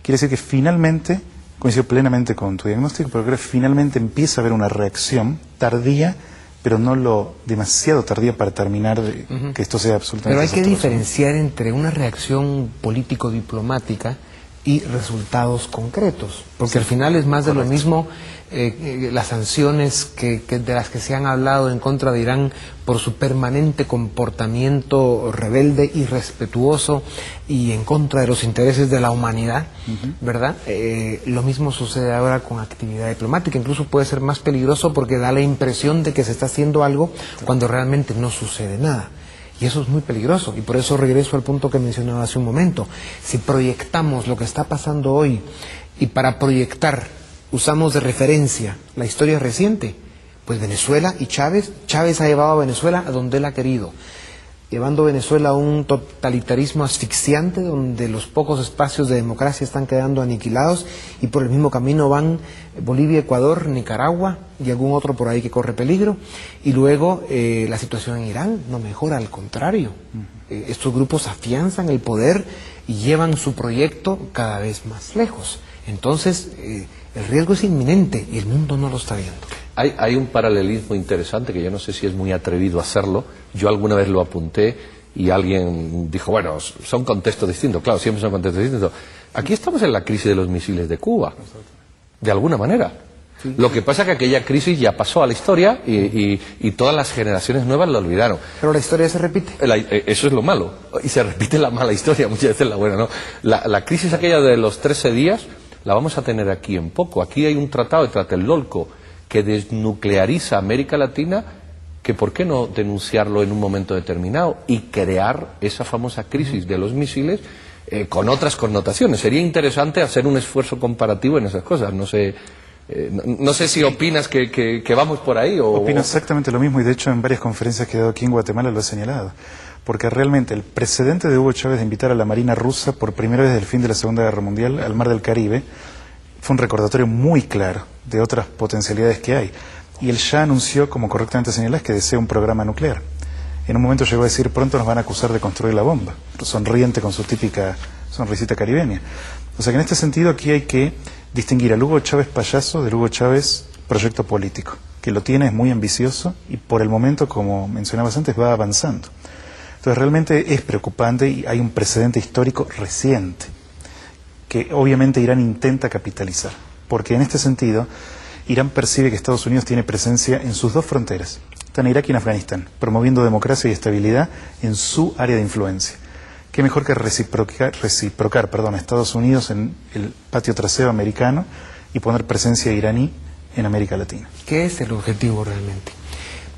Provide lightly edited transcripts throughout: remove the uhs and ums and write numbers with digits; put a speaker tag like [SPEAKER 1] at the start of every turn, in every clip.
[SPEAKER 1] Quiere decir que finalmente, coincido plenamente con tu diagnóstico, pero creo que finalmente empieza a haber una reacción tardía, pero no lo demasiado tardía para terminar que esto sea absolutamente
[SPEAKER 2] Pero hay que
[SPEAKER 1] desastroso.
[SPEAKER 2] diferenciar entre una reacción político-diplomática y resultados concretos, porque al final es más de lo mismo las sanciones de las que se han hablado en contra de Irán por su permanente comportamiento rebelde, irrespetuoso y en contra de los intereses de la humanidad, ¿verdad? Lo mismo sucede ahora con actividad diplomática, incluso puede ser más peligroso porque da la impresión de que se está haciendo algo cuando realmente no sucede nada. Y eso es muy peligroso, y por eso regreso al punto que mencionaba hace un momento. Si proyectamos lo que está pasando hoy, y para proyectar usamos de referencia la historia reciente, pues Venezuela y Chávez ha llevado a Venezuela a donde él ha querido, llevando a Venezuela a un totalitarismo asfixiante, donde los pocos espacios de democracia están quedando aniquilados, y por el mismo camino van Bolivia, Ecuador, Nicaragua y algún otro por ahí que corre peligro, y luego la situación en Irán no mejora, al contrario. Estos grupos afianzan el poder y llevan su proyecto cada vez más lejos. Entonces, el riesgo es inminente y el mundo no lo está viendo.
[SPEAKER 3] Hay un paralelismo interesante que yo no sé si es muy atrevido a hacerlo. Yo alguna vez lo apunté y alguien dijo, bueno, son contextos distintos. Claro, siempre son contextos distintos. Aquí estamos en la crisis de los misiles de Cuba, de alguna manera. Sí. Lo que pasa es que aquella crisis ya pasó a la historia y todas las generaciones nuevas la olvidaron.
[SPEAKER 2] Pero la historia se repite.
[SPEAKER 3] Eso es lo malo. Y se repite la mala historia, muchas veces la buena, ¿no? La crisis aquella de los 13 días la vamos a tener aquí en poco. Aquí hay un tratado de Tlatelolco que desnucleariza América Latina, que ¿por qué no denunciarlo en un momento determinado y crear esa famosa crisis de los misiles con otras connotaciones? Sería interesante hacer un esfuerzo comparativo en esas cosas. No sé si opinas que vamos por ahí.
[SPEAKER 1] Opino exactamente lo mismo, y de hecho en varias conferencias que he dado aquí en Guatemala lo he señalado. Porque realmente el precedente de Hugo Chávez de invitar a la Marina rusa por primera vez desde el fin de la Segunda Guerra Mundial al Mar del Caribe fue un recordatorio muy claro de otras potencialidades que hay. Y él ya anunció, como correctamente señalás, que desea un programa nuclear. En un momento llegó a decir, pronto nos van a acusar de construir la bomba, sonriente con su típica sonrisita caribeña. O sea que en este sentido aquí hay que distinguir al Hugo Chávez payaso del Hugo Chávez proyecto político, que lo tiene, es muy ambicioso y por el momento, como mencionabas antes, va avanzando. Entonces realmente es preocupante y hay un precedente histórico reciente que obviamente Irán intenta capitalizar, porque en este sentido Irán percibe que Estados Unidos tiene presencia en sus dos fronteras, está en Irak y en Afganistán, promoviendo democracia y estabilidad en su área de influencia. ¿Qué mejor que reciprocar a Estados Unidos en el patio trasero americano y poner presencia iraní en América Latina?
[SPEAKER 2] ¿Qué es el objetivo realmente?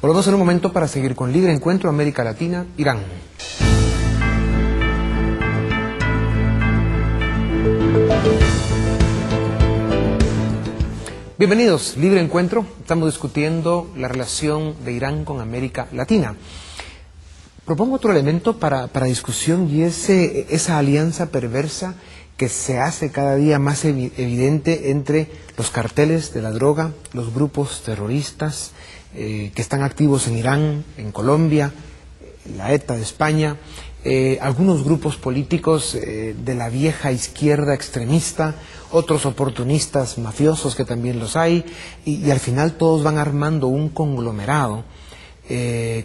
[SPEAKER 2] Volvemos en un momento para seguir con Libre Encuentro América Latina, Irán. Bienvenidos, Libre Encuentro. Estamos discutiendo la relación de Irán con América Latina. Propongo otro elemento para discusión, y es esa alianza perversa que se hace cada día más evidente entre los carteles de la droga, los grupos terroristas que están activos en Irán, en Colombia, la ETA de España, algunos grupos políticos de la vieja izquierda extremista, otros oportunistas mafiosos que también los hay, y al final todos van armando un conglomerado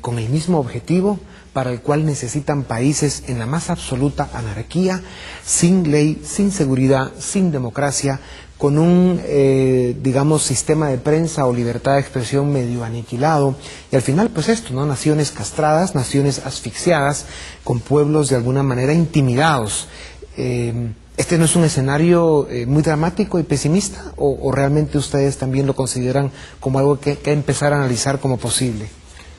[SPEAKER 2] con el mismo objetivo, para el cual necesitan países en la más absoluta anarquía, sin ley, sin seguridad, sin democracia, con un, digamos, sistema de prensa o libertad de expresión medio aniquilado, y al final pues esto, ¿no? Naciones castradas, naciones asfixiadas, con pueblos de alguna manera intimidados. ¿Este no es un escenario muy dramático y pesimista, o realmente ustedes también lo consideran como algo que hay que empezar a analizar como posible?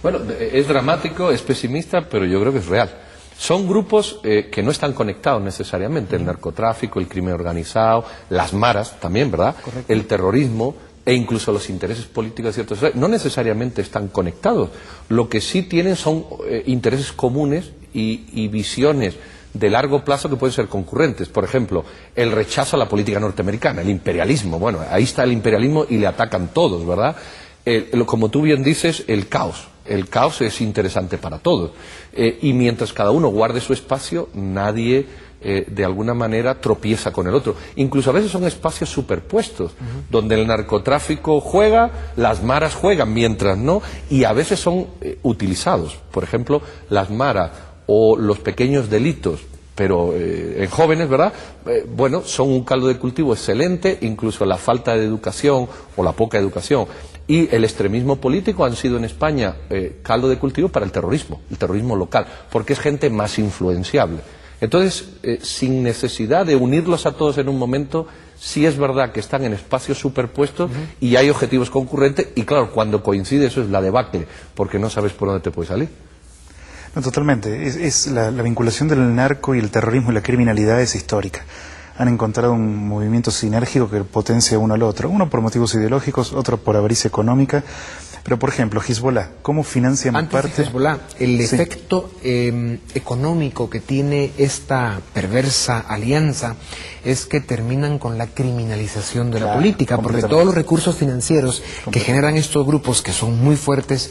[SPEAKER 3] Bueno, es dramático, es pesimista, pero yo creo que es real. Son grupos que no están conectados necesariamente, el narcotráfico, el crimen organizado, las maras también, ¿verdad? Correcto. El terrorismo e incluso los intereses políticos de ciertos sectores, no necesariamente están conectados. Lo que sí tienen son intereses comunes y visiones de largo plazo que pueden ser concurrentes. Por ejemplo, el rechazo a la política norteamericana, el imperialismo. Bueno, ahí está el imperialismo y le atacan todos, ¿verdad? Como tú bien dices, el caos. El caos es interesante para todos. Y mientras cada uno guarde su espacio, nadie de alguna manera tropieza con el otro. Incluso a veces son espacios superpuestos, donde el narcotráfico juega, las maras juegan, mientras no, y a veces son utilizados. Por ejemplo, las maras o los pequeños delitos, pero en jóvenes, ¿verdad? Bueno, son un caldo de cultivo excelente, incluso la falta de educación o la poca educación y el extremismo político han sido en España caldo de cultivo para el terrorismo local, porque es gente más influenciable. Entonces, sin necesidad de unirlos a todos en un momento, sí es verdad que están en espacios superpuestos y hay objetivos concurrentes, y claro, cuando coincide eso es la debacle, porque no sabes por dónde te puede salir.
[SPEAKER 1] No, totalmente. La vinculación del narco y el terrorismo y la criminalidad es histórica. Han encontrado un movimiento sinérgico que potencia uno al otro, uno por motivos ideológicos, otro por avaricia económica. Pero, por ejemplo, Hezbollah, ¿cómo financian parte?
[SPEAKER 2] Hezbollah, el efecto económico que tiene esta perversa alianza es que terminan con la criminalización de la política, porque todos los recursos financieros que generan estos grupos, que son muy fuertes,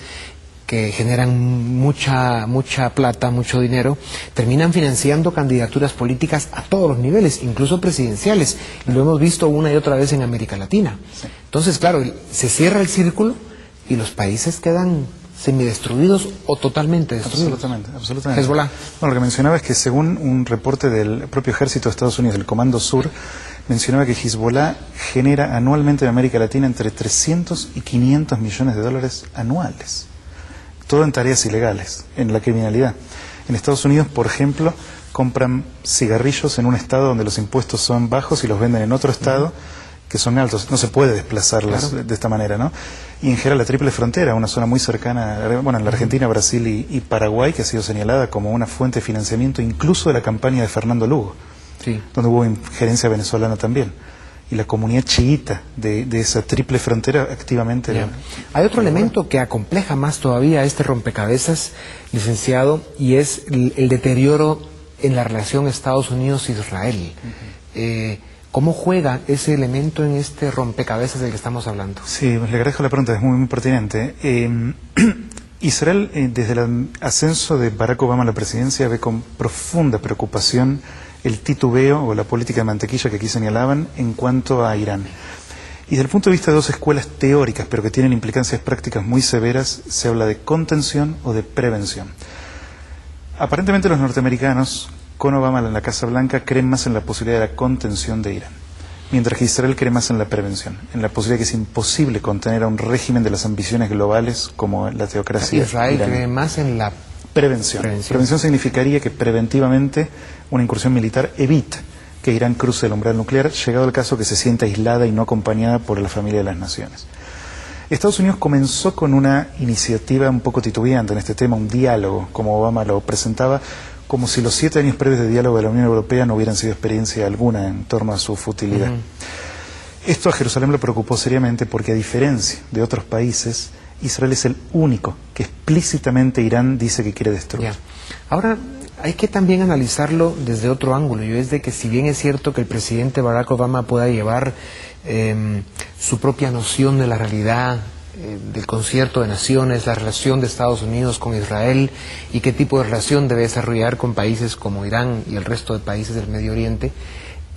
[SPEAKER 2] que generan mucha plata, mucho dinero, terminan financiando candidaturas políticas a todos los niveles, incluso presidenciales. Y lo hemos visto una y otra vez en América Latina. Sí. Entonces, claro, se cierra el círculo y los países quedan semidestruidos o totalmente destruidos.
[SPEAKER 1] Absolutamente.
[SPEAKER 2] Hezbollah.
[SPEAKER 1] Bueno, lo que mencionaba es que según un reporte del propio ejército de Estados Unidos, del Comando Sur, mencionaba que Hezbollah genera anualmente en América Latina entre 300 y 500 millones de dólares anuales. Todo en tareas ilegales, en la criminalidad. En Estados Unidos, por ejemplo, compran cigarrillos en un estado donde los impuestos son bajos y los venden en otro estado que son altos. No se puede desplazarlos de esta manera, ¿no? Y en general la Triple Frontera, una zona muy cercana, bueno, en la Argentina, Brasil y Paraguay, que ha sido señalada como una fuente de financiamiento incluso de la campaña de Fernando Lugo, donde hubo injerencia venezolana también. Y la comunidad chiita de esa Triple Frontera activamente...
[SPEAKER 2] Hay otro elemento que acompleja más todavía este rompecabezas, licenciado, y es el deterioro en la relación Estados Unidos-Israel. ¿Cómo juega ese elemento en este rompecabezas del que estamos hablando?
[SPEAKER 1] Sí, le agradezco la pregunta, es muy, muy pertinente. Israel, desde el ascenso de Barack Obama a la presidencia, ve con profunda preocupación el titubeo o la política de mantequilla que aquí señalaban en cuanto a Irán. Y desde el punto de vista de dos escuelas teóricas, pero que tienen implicancias prácticas muy severas, se habla de contención o de prevención. Aparentemente los norteamericanos, con Obama en la Casa Blanca, creen más en la posibilidad de la contención de Irán, mientras que Israel cree más en la prevención, en la posibilidad que es imposible contener a un régimen de las ambiciones globales como la teocracia
[SPEAKER 2] Israel
[SPEAKER 1] iraní.
[SPEAKER 2] Cree más en la
[SPEAKER 1] prevención. Prevención significaría que preventivamente una incursión militar evita que Irán cruce el umbral nuclear, llegado el caso que se sienta aislada y no acompañada por la familia de las naciones. Estados Unidos comenzó con una iniciativa un poco titubeante en este tema, un diálogo, como Obama lo presentaba, como si los 7 años previos de diálogo de la Unión Europea no hubieran sido experiencia alguna en torno a su futilidad. Esto a Jerusalén le preocupó seriamente porque, a diferencia de otros países, Israel es el único que explícitamente Irán dice que quiere destruir.
[SPEAKER 2] Ahora, hay que también analizarlo desde otro ángulo, y es de que si bien es cierto que el presidente Barack Obama pueda llevar su propia noción de la realidad, del concierto de naciones, la relación de Estados Unidos con Israel y qué tipo de relación debe desarrollar con países como Irán y el resto de países del Medio Oriente,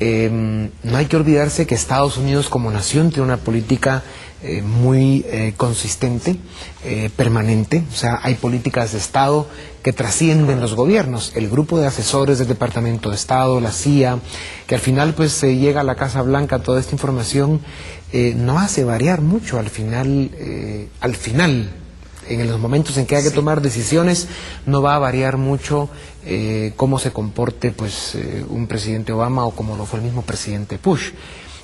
[SPEAKER 2] no hay que olvidarse que Estados Unidos como nación tiene una política muy consistente, permanente. O sea, hay políticas de Estado que trascienden los gobiernos. El grupo de asesores del Departamento de Estado, la CIA, que al final pues se llega a la Casa Blanca, toda esta información no hace variar mucho al final, en los momentos en que hay que tomar decisiones, no va a variar mucho cómo se comporte pues un presidente Obama o como lo fue el mismo presidente Bush.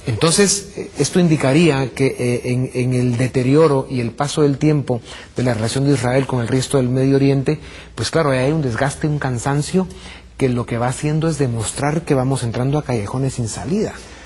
[SPEAKER 2] Entonces, esto indicaría que en el deterioro y el paso del tiempo de la relación de Israel con el resto del Medio Oriente, pues claro, hay un desgaste, un cansancio, que lo que va haciendo es demostrar que vamos entrando a callejones sin salida.